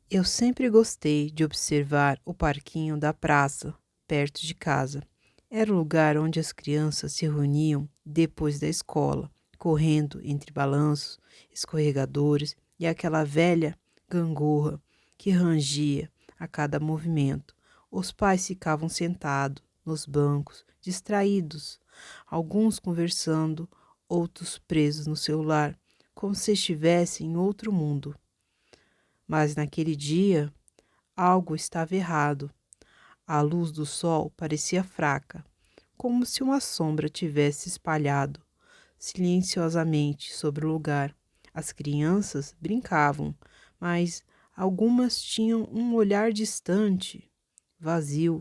Eu sempre gostei de observar o parquinho da praça, perto de casa. Era o lugar onde as crianças se reuniam depois da escola, correndo entre balanços, escorregadores e aquela velha gangorra que rangia a cada movimento. Os pais ficavam sentados nos bancos, distraídos, alguns conversando, outros presos no celular, como se estivessem em outro mundo. Mas naquele dia, algo estava errado. A luz do sol parecia fraca, como se uma sombra tivesse espalhado silenciosamente sobre o lugar. As crianças brincavam, mas algumas tinham um olhar distante, vazio,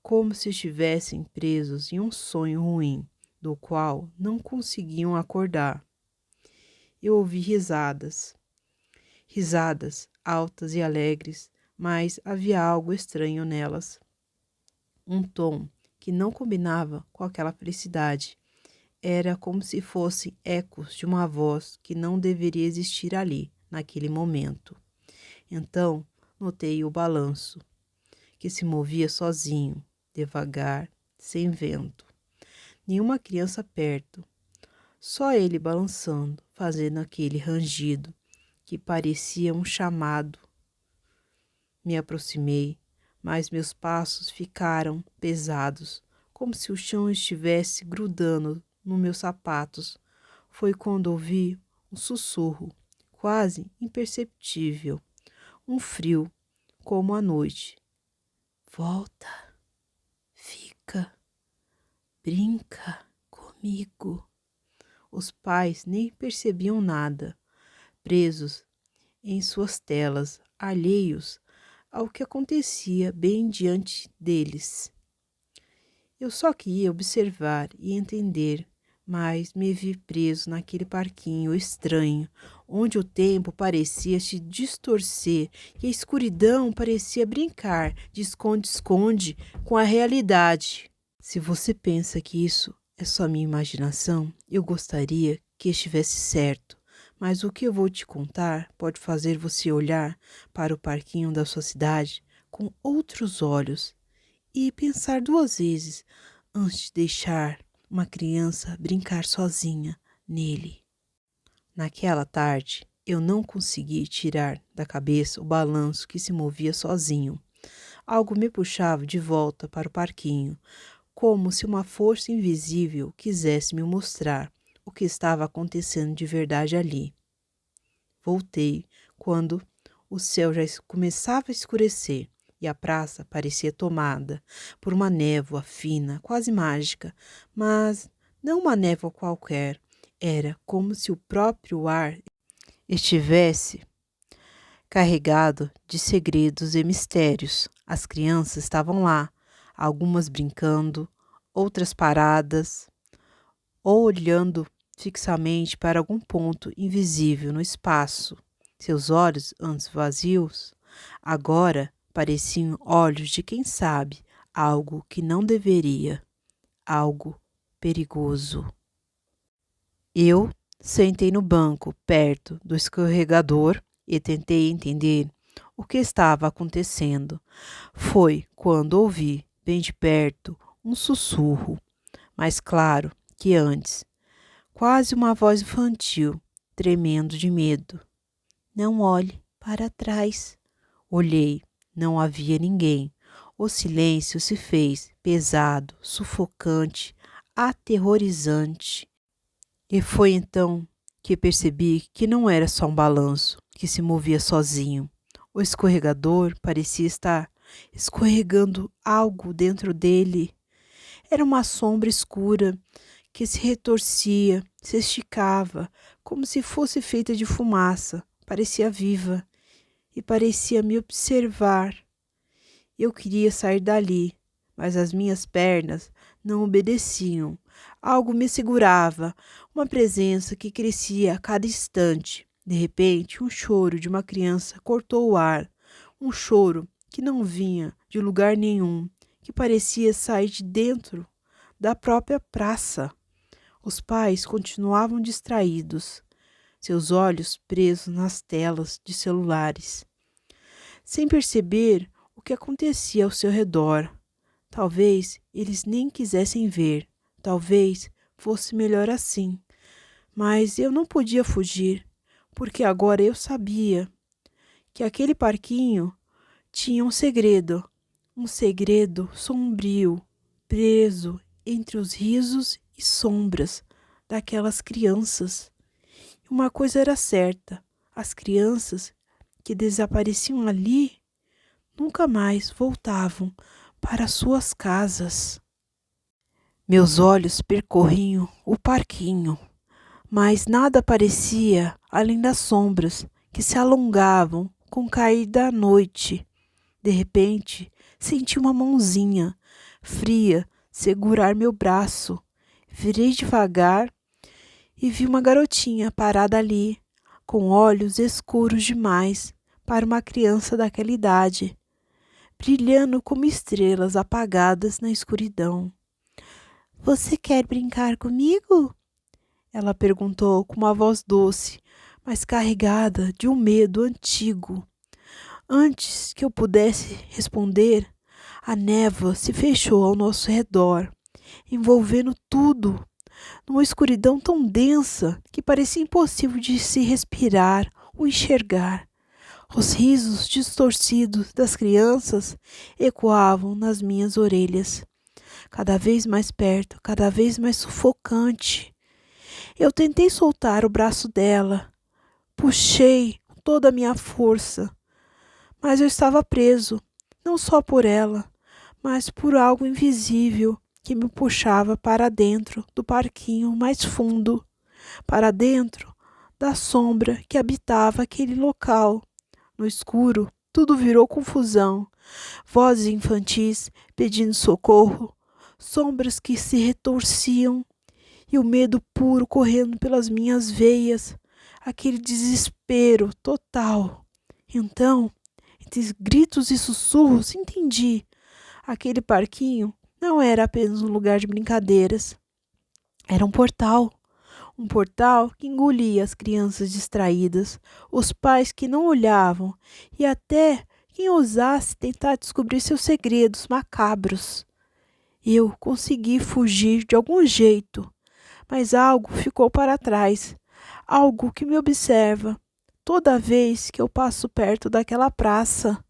como se estivessem presos em um sonho ruim, do qual não conseguiam acordar. Eu ouvi risadas altas e alegres, mas havia algo estranho nelas. Um tom que não combinava com aquela felicidade. Era como se fossem ecos de uma voz que não deveria existir ali, naquele momento. Então, notei o balanço, que se movia sozinho, devagar, sem vento. Nenhuma criança perto, só ele balançando, fazendo aquele rangido que parecia um chamado. Me aproximei, mas meus passos ficaram pesados, como se o chão estivesse grudando nos meus sapatos. Foi quando ouvi um sussurro, quase imperceptível, um frio, como a noite. Volta, fica, brinca comigo. Os pais nem percebiam nada, presos em suas telas, alheios ao que acontecia bem diante deles. Eu só queria observar e entender, mas me vi preso naquele parquinho estranho, onde o tempo parecia se distorcer e a escuridão parecia brincar de esconde-esconde com a realidade. Se você pensa que isso é só minha imaginação, eu gostaria que estivesse certo. Mas o que eu vou te contar pode fazer você olhar para o parquinho da sua cidade com outros olhos e pensar duas vezes antes de deixar uma criança brincar sozinha nele. Naquela tarde, eu não consegui tirar da cabeça o balanço que se movia sozinho. Algo me puxava de volta para o parquinho, como se uma força invisível quisesse me mostrar o que estava acontecendo de verdade ali. Voltei quando o céu já começava a escurecer e a praça parecia tomada por uma névoa fina, quase mágica, mas não uma névoa qualquer. Era como se o próprio ar estivesse carregado de segredos e mistérios. As crianças estavam lá, algumas brincando, outras paradas ou olhando fixamente para algum ponto invisível no espaço. Seus olhos, antes vazios, agora pareciam olhos de quem sabe algo que não deveria, algo perigoso. Eu sentei no banco perto do escorregador e tentei entender o que estava acontecendo. Foi quando ouvi, bem de perto, um sussurro, mais claro que antes, quase uma voz infantil, tremendo de medo. Não olhe para trás. Olhei, não havia ninguém. O silêncio se fez pesado, sufocante, aterrorizante. E foi então que percebi que não era só um balanço que se movia sozinho. O escorregador parecia estar escorregando algo dentro dele. Era uma sombra escura que se retorcia, se esticava, como se fosse feita de fumaça. Parecia viva e parecia me observar. Eu queria sair dali, mas as minhas pernas não obedeciam. Algo me segurava, uma presença que crescia a cada instante. De repente, um choro de uma criança cortou o ar, um choro que não vinha de lugar nenhum, que parecia sair de dentro da própria praça. Os pais continuavam distraídos, seus olhos presos nas telas de celulares. sem perceber o que acontecia ao seu redor. Talvez eles nem quisessem ver, talvez fosse melhor assim. Mas eu não podia fugir, porque agora eu sabia que aquele parquinho tinha um segredo sombrio, preso entre os risos e sombras daquelas crianças. Uma coisa era certa: as crianças que desapareciam ali nunca mais voltavam para suas casas. Meus olhos percorriam o parquinho, mas nada aparecia além das sombras que se alongavam com o cair da noite. De repente, senti uma mãozinha fria segurar meu braço. Virei devagar e vi uma garotinha parada ali, com olhos escuros demais para uma criança daquela idade, brilhando como estrelas apagadas na escuridão. Você quer brincar comigo? Ela perguntou com uma voz doce, mas carregada de um medo antigo. Antes que eu pudesse responder, a névoa se fechou ao nosso redor, envolvendo tudo, numa escuridão tão densa que parecia impossível de se respirar ou enxergar. Os risos distorcidos das crianças ecoavam nas minhas orelhas, cada vez mais perto, cada vez mais sufocante. Eu tentei soltar o braço dela, puxei com toda a minha força, mas eu estava preso, não só por ela, mas por algo invisível que me puxava para dentro do parquinho mais fundo, para dentro da sombra que habitava aquele local. No escuro, tudo virou confusão. Vozes infantis pedindo socorro, sombras que se retorciam e o medo puro correndo pelas minhas veias, aquele desespero total. Então, entre gritos e sussurros, entendi. Aquele parquinho não era apenas um lugar de brincadeiras. Era um portal que engolia as crianças distraídas, os pais que não olhavam e até quem ousasse tentar descobrir seus segredos macabros. Eu consegui fugir de algum jeito, mas algo ficou para trás, algo que me observa toda vez que eu passo perto daquela praça.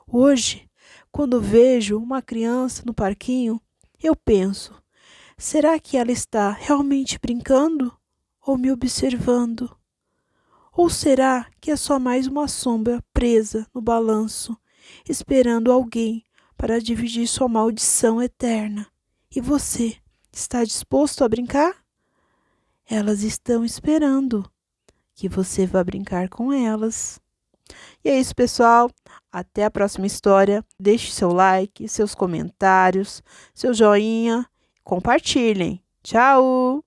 Hoje, quando vejo uma criança no parquinho, eu penso: será que ela está realmente brincando ou me observando? Ou será que é só mais uma sombra presa no balanço, esperando alguém para dividir sua maldição eterna? E você, está disposto a brincar? Elas estão esperando que você vá brincar com elas. E é isso, pessoal. Até a próxima história. Deixe seu like, seus comentários, seu joinha. Compartilhem. Tchau!